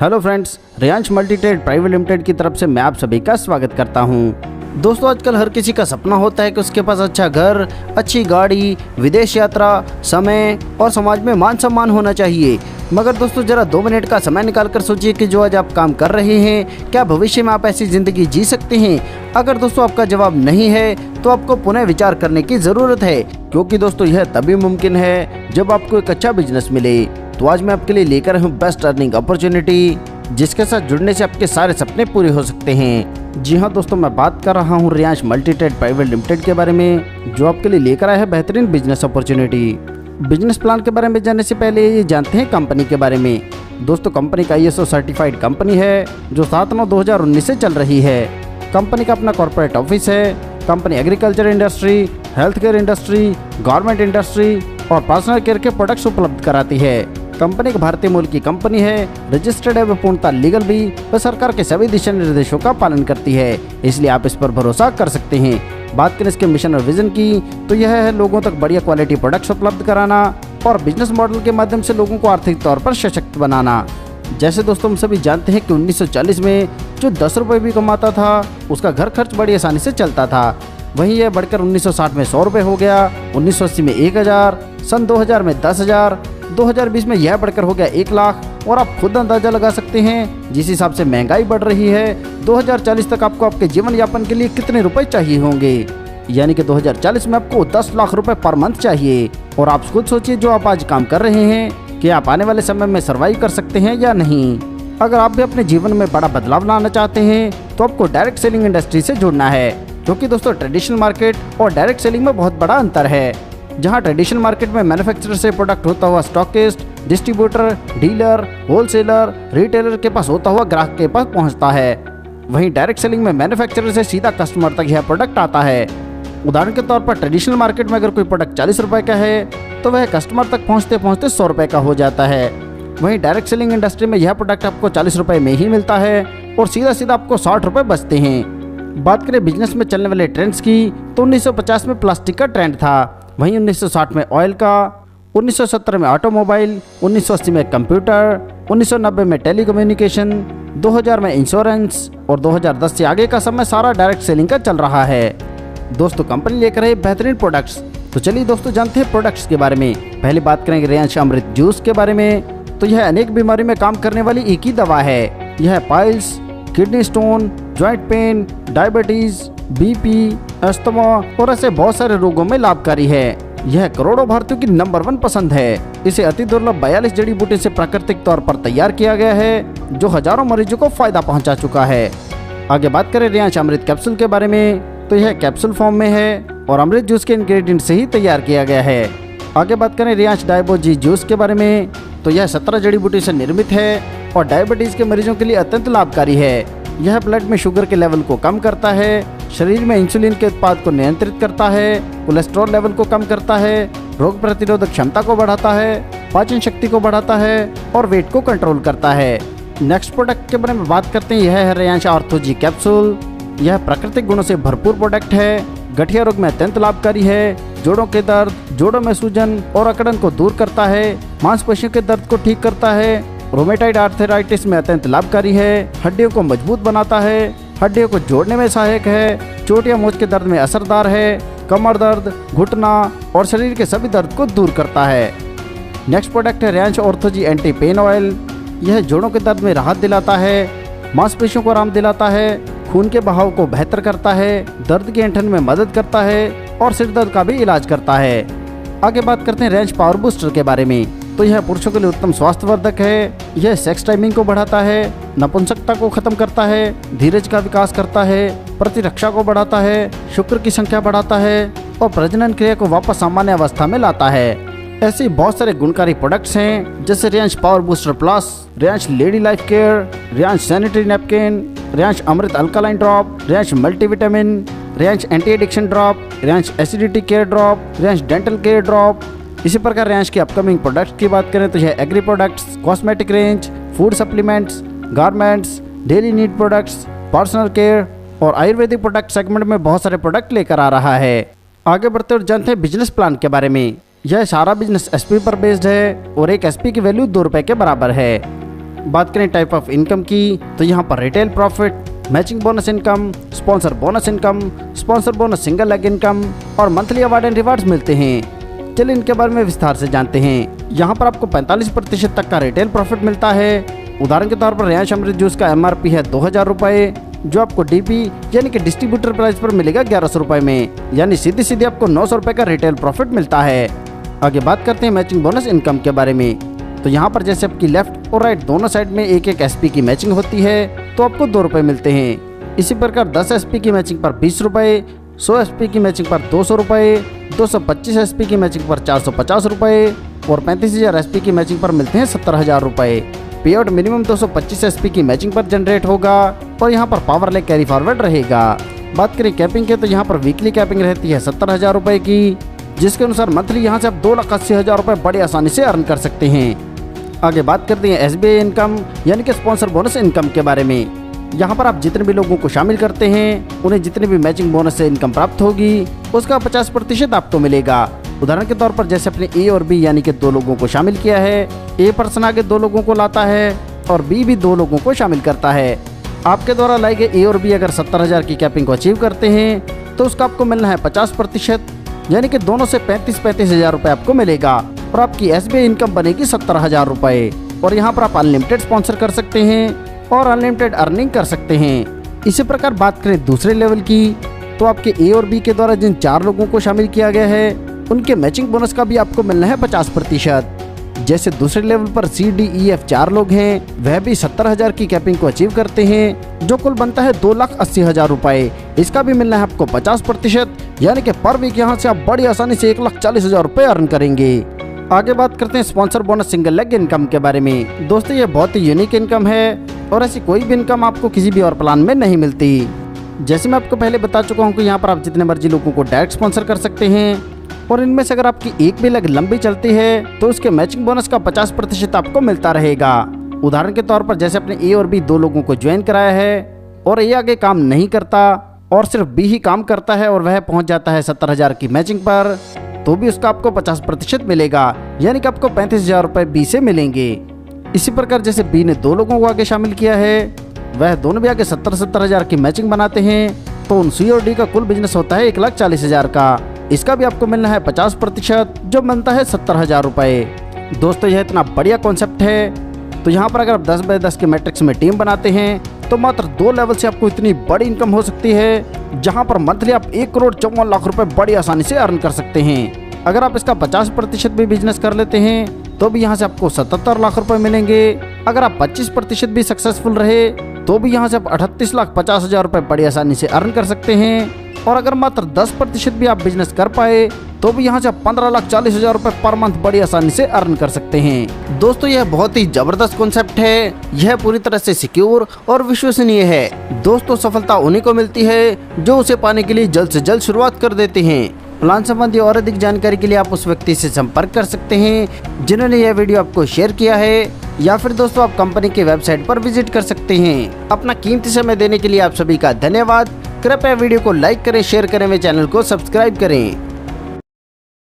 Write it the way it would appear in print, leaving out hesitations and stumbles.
Hello friends, Riyansh multitrade private limited की तरफ से मैं आप सभी का स्वागत करता हूं। दोस्तों, आजकल हर किसी का सपना होता है कि उसके पास अच्छा घर, अच्छी गाड़ी, विदेश यात्रा, समय और समाज में मान सम्मान होना चाहिए। मगर दोस्तों, जरा 2 मिनट का समय निकाल कर सोचिए कि जो आज आप काम कर रहे हैं, क्या भविष्य में आप ऐसी ज़िंदगी जी सकते हैं? अगर दोस्तों आपका जवाब नहीं है तो आपको पुनः विचार करने की ज़रूरत है, क्योंकि दोस्तों यह तभी मुमकिन है जब आपको एक अच्छा बिजनेस मिले। तो आज मैं आपके लिए लेकर हूँ बेस्ट अर्निंग अपॉर्चुनिटी, जिसके साथ जुड़ने से आपके सारे सपने पूरे हो सकते हैं। जी हाँ दोस्तों, मैं बात कर रहा हूँ रियांश मल्टीट्रेड प्राइवेट लिमिटेड के बारे में, जो आपके लिए लेकर आया है बेहतरीन बिजनेस अपॉर्चुनिटी। बिजनेस प्लान के बारे में जानने से पहले ये जानते हैं कंपनी के बारे में। दोस्तों, कंपनी का ISO सर्टिफाइड कंपनी है जो 7/9/2019 से चल रही है। कंपनी का अपना कॉर्पोरेट ऑफिस है। Company agriculture industry, health care industry, government industry और पर्सनल केयर के प्रोडक्ट्स उपलब्ध कराती है। कंपनी एक भारतीय मूल की कंपनी है, रजिस्टर्ड है, पूर्णतः लीगल भी व सरकार के सभी दिशा निर्देशों का पालन करती है, इसलिए आप इस पर भरोसा कर सकते हैं। बात करें इसके मिशन और विजन की, तो यह है लोगों तक बढ़िया क्वालिटी प्रोडक्ट्स उपलब्ध कराना और बिजनेस मॉडल के माध्यम से लोगों को आर्थिक तौर पर सशक्त बनाना। जैसे दोस्तों हम सभी जानते हैं कि 1940 में जो 10 रुपये भी कमाता था, उसका घर खर्च बड़ी आसानी से चलता था। वहीं यह बढ़कर 1960 में 100 रुपये हो गया, 1980 में 1000, सन 2000 में 10,000, 2020 में यह बढ़कर हो गया 1 लाख। और आप खुद अंदाजा लगा सकते हैं जिस हिसाब से महंगाई बढ़ रही है, 2040 तक आपको आपके जीवन यापन के लिए कितने रुपए चाहिए होंगे। यानी कि 2040 में आपको 10 लाख रुपए पर मंथ चाहिए। और आप खुद सोचिए, जो आप आज काम कर रहे हैं, कि आप आने वाले समय में सर्वाइव कर सकते हैं या नहीं। अगर आप भी अपने जीवन में बड़ा बदलाव लाना चाहते हैं तो आपको डायरेक्ट सेलिंग इंडस्ट्री से जुड़ना है, क्योंकि दोस्तों ट्रेडिशनल मार्केट और डायरेक्ट सेलिंग में बहुत बड़ा अंतर है। जहां ट्रेडिशनल मार्केट में मैन्युफैक्चरर से प्रोडक्ट होता हुआ stockist, distributor, dealer, wholesaler, retailer के पास होता हुआ ग्राहक के पास पहुंचता है, वहीं डायरेक्ट सेलिंग में मैन्युफैक्चरर से सीधा कस्टमर तक यह प्रोडक्ट आता है। उदाहरण के तौर पर ट्रेडिशनल मार्केट में अगर कोई प्रोडक्ट 40 रुपए का है तो वह कस्टमर तक पहुंचते पहुंचते 100 रुपए का हो जाता है। वहीं डायरेक्ट सेलिंग इंडस्ट्री में यह प्रोडक्ट आपको 40 रुपए में ही मिलता है और सीधा सीधा आपको 60 रुपए बचते हैं। बात करें बिजनेस में चलने वाले ट्रेंड्स की, तो 1950 में प्लास्टिक का ट्रेंड था, वहीं 1960 में ऑयल का, 1970 में ऑटोमोबाइल, 1980 में कंप्यूटर, 1990 में टेलीकम्युनिकेशन, 2000 में इंश्योरेंस और 2010 से आगे का समय सारा डायरेक्ट सेलिंग का चल रहा है। दोस्तों, कंपनी लेकर है बेहतरीन प्रोडक्ट्स। तो चलिए दोस्तों जानते हैं प्रोडक्ट्स के बारे में। पहले बात करेंगे रियांश अमृत जूस के बारे में। तो यह अनेक बीमारी में काम करने वाली एक ही दवा है। यह piles, kidney stone, joint pain, diabetes, BP, asthma और ऐसे बहुत सारे रोगों में लाभकारी है। यह करोड़ों भारतीयों की नंबर 1 पसंद है। इसे अति दुर्लभ 42 जड़ी बूटी से प्राकृतिक तौर पर तैयार किया गया है, जो हजारों मरीजों को फायदा पहुंचा चुका है। आगे बात करें रियांश अमृत कैप्सूल के बारे में, तो यह कैप्सूल फॉर्म में है और अमृत जूस के इंग्रेडिएंट से ही तैयार किया गया है। आगे बात करें रियांश डायबोजी जूस के बारे में, तो यह 17 जड़ी बूटी से निर्मित है और डायबिटीज के मरीजों के लिए अत्यंत लाभकारी है। यह ब्लड में शुगर के लेवल को कम करता है, शरीर में इंसुलिन के उत्पाद को नियंत्रित करता है, कोलेस्ट्रॉल लेवल को कम करता है, रोग प्रतिरोधक क्षमता को बढ़ाता है, पाचन शक्ति को बढ़ाता है और वेट को कंट्रोल करता है। नेक्स्ट प्रोडक्ट के बारे में बात करते हैं, यह है रियांश ऑर्थोजी कैप्सूल। यह प्राकृतिक गुणों से भरपूर प्रोडक्ट है, गठिया रोग में अत्यंत लाभकारी है, जोड़ों के दर्द, जोड़ों में सूजन और अकड़न को दूर करता है, मांसपेशियों के दर्द को ठीक करता है, रोमेटाइड आर्थराइटिस में अत्यंत लाभकारी है, हड्डियों को मजबूत बनाता है, हड्डियों को जोड़ने में सहायक है, चोट या मोच के दर्द में असरदार है, कमर दर्द, घुटना और शरीर के सभी दर्द को दूर करता है। नेक्स्ट प्रोडक्ट है रियांश ऑर्थोजी एंटी पेन ऑयल। यह जोड़ों के दर्द में राहत दिलाता है, मांसपेशियों को आराम दिलाता है, खून के बहाव को बेहतर करता है, दर्द की ऐंठन में मदद करता है और सिर दर्द का भी इलाज करता है। आगे बात करते हैं रियांश पावर बूस्टर के बारे में। तो यह पुरुषों के लिए उत्तम स्वास्थ्यवर्धक है। यह सेक्स टाइमिंग को बढ़ाता है, नपुंसकता को खत्म करता है, धीरज का विकास करता है, प्रतिरक्षा को बढ़ाता है, शुक्र की संख्या बढ़ाता है और प्रजनन क्रिया को वापस सामान्य अवस्था में लाता है। ऐसे बहुत सारे गुणकारी प्रोडक्ट्स हैं, जैसे Riyansh power booster plus, Riyansh lady life care, Riyansh sanitary napkin, Riyansh Amrit alkaline drop, Riyansh multivitamin, Riyansh anti addiction drop, Riyansh acidity care drop, Riyansh dental care drop. इसी प्रकार रियांश की अपकमिंग प्रोडक्ट्स की बात करें तो यह agri products, cosmetic range, food supplements, garments, daily need products, personal care और Ayurvedic product segment में बहुत सारे प्रोडक्ट लेकर आ रहा है। आगे बढ़ते और जानते हैं बिजनेस प्लान के बारे में। यह सारा बिजनेस SP पर बेस्ड है और एक SP की वैल्यू 2 रुपए के बराबर है। बात करें टाइप ऑफ इनकम की, तो यहाँ पर retail profit, matching bonus income, sponsor bonus single leg income और मंथली अवार्ड एंड रिवार्ड्स मिलते हैं। चलिए इनके बारे में विस्तार से जानते हैं। यहाँ पर आपको 45% तक का रिटेल प्रॉफिट मिलता है। उदाहरण के तौर पर रियांश अमृत जूस का MRP है 2000 रुपये, जो आपको DP यानी कि डिस्ट्रीब्यूटर प्राइस पर मिलेगा 1100 रुपये में, यानी सीधी आपको 900 रुपये का रिटेल प्रॉफिट मिलता है। आगे बात करते हैं मैचिंग बोनस इनकम के बारे में। तो यहाँ पर जैसे आपकी लेफ्ट और राइट दोनों साइड में एक SP की मैचिंग होती है तो आपको 2 रुपये मिलते हैं। इसी प्रकार 10 SP की मैचिंग पर 20 रुपये, 100 SP की मैचिंग पर 200 रुपये, 225 SP की मैचिंग पर 450 रुपये और 35,000 SP की मैचिंग पर मिलते हैं 70,000 रुपये। पे आउट मिनिमम 225 SP की मैचिंग पर जनरेट होगा और यहाँ पर पावर लेग कैरी फॉरवर्ड रहेगा। बात करें कैपिंग के, तो यहाँ पर वीकली कैपिंग रहती है 70,000 रुपये की, जिसके अनुसार मंथली यहाँ से आप 2,80,000 रुपये बड़ी आसानी से अर्न कर सकते हैं। आगे बात करते हैं SBI इनकम यानी कि स्पॉन्सर बोनस इनकम के बारे में। यहाँ पर आप जितने भी लोगों को शामिल करते हैं उन्हें जितने भी मैचिंग बोनस से इनकम प्राप्त होगी उसका 50% आपको मिलेगा। उदाहरण के तौर पर जैसे अपने A और B यानी कि 2 लोगों को शामिल किया है, A पर्सन आगे 2 लोगों को लाता है और B भी 2 लोगों को शामिल करता है। आपके द्वारा लाए गए A और B अगर 70,000 की कैपिंग को अचीव करते हैं तो उसका आपको मिलना है 50%, यानी कि दोनों से 35,000 रुपये आपको मिलेगा और आपकी SBI इनकम बनेगी 70,000 रुपये। और यहाँ पर आप अनलिमिटेड स्पॉन्सर कर सकते हैं और अनलिमिटेड अर्निंग कर सकते हैं। इसी प्रकार बात करें दूसरे लेवल की, तो आपके A और B के द्वारा जिन 4 लोगों को शामिल किया गया है उनके मैचिंग बोनस का भी आपको मिलना है 50%। जैसे दूसरे लेवल पर C, D, E, F 4 लोग हैं, वह भी 70,000 की कैपिंग को अचीव करते हैं, जो कुल बनता है 2,80,000 रुपये। इसका भी मिलना है आपको 50%, यानी कि पर वीक यहाँ से आप बड़ी आसानी से 1,40,000 रुपये अर्न करेंगे। आगे बात करते हैं sponsor bonus single leg income के बारे में। दोस्तों ये बहुत ही यूनिक इनकम है और ऐसी कोई भी इनकम आपको किसी भी और प्लान में नहीं मिलती। जैसे मैं आपको पहले बता चुका हूँ कि यहाँ पर आप जितने मर्जी लोगों को डायरेक्ट स्पॉन्सर कर सकते हैं और इनमें से अगर आपकी एक भी लेग लंबी चलती है तो उसके मैचिंग बोनस का 50% आपको मिलता रहेगा। उदाहरण के तौर पर जैसे अपने A और B 2 लोगों को ज्वाइन कराया है और A आगे काम नहीं करता और सिर्फ B ही काम करता है और वह पहुंच जाता है 70,000 की मैचिंग पर, तो भी उसका आपको 50% मिलेगा, यानी कि आपको 35,000 रुपये B से मिलेंगे। इसी प्रकार जैसे B ने 2 लोगों को आगे शामिल किया है, वह दोनों भी आगे 70,000 की मैचिंग बनाते हैं, तो उन C और D का कुल बिजनेस होता है 1,40,000 का। इसका भी आपको मिलना है 50%, जो बनता है 70,000 रुपये। दोस्तों यह इतना बढ़िया कॉन्सेप्ट है। तो यहाँ पर अगर आप 10x10 के मैट्रिक्स में टीम बनाते हैं तो मात्र 2 लेवल से आपको इतनी बड़ी इनकम हो सकती है, जहाँ पर मंथली आप 1,54,00,000 रुपये बड़ी आसानी से अर्न कर सकते हैं। अगर आप इसका 50% भी बिजनेस कर लेते हैं तो भी यहाँ से आपको 77 लाख रुपए मिलेंगे। अगर आप 25% भी सक्सेसफुल रहे तो भी यहाँ से आप 38,50,000 रुपये बड़ी आसानी से अर्न कर सकते हैं। और अगर मात्र 10% भी आप बिजनेस कर पाए तो भी यहाँ से आप 15,40,000 रुपये पर मंथ बड़ी आसानी से अर्न कर सकते हैं। दोस्तों यह बहुत ही जबरदस्त कॉन्सेप्ट है, यह पूरी तरह से सिक्योर और विश्वसनीय है। दोस्तों सफलता उन्हीं को मिलती है जो उसे पाने के लिए जल्द से जल्द शुरुआत कर देते हैं। प्लान संबंधी और अधिक जानकारी के लिए आप उस व्यक्ति से संपर्क कर सकते हैं जिन्होंने यह वीडियो आपको शेयर किया है, या फिर दोस्तों आप कंपनी के वेबसाइट पर विजिट कर सकते हैं। अपना कीमती समय देने के लिए आप सभी का धन्यवाद। कृपया वीडियो को लाइक करें, शेयर करें व चैनल को सब्सक्राइब करें।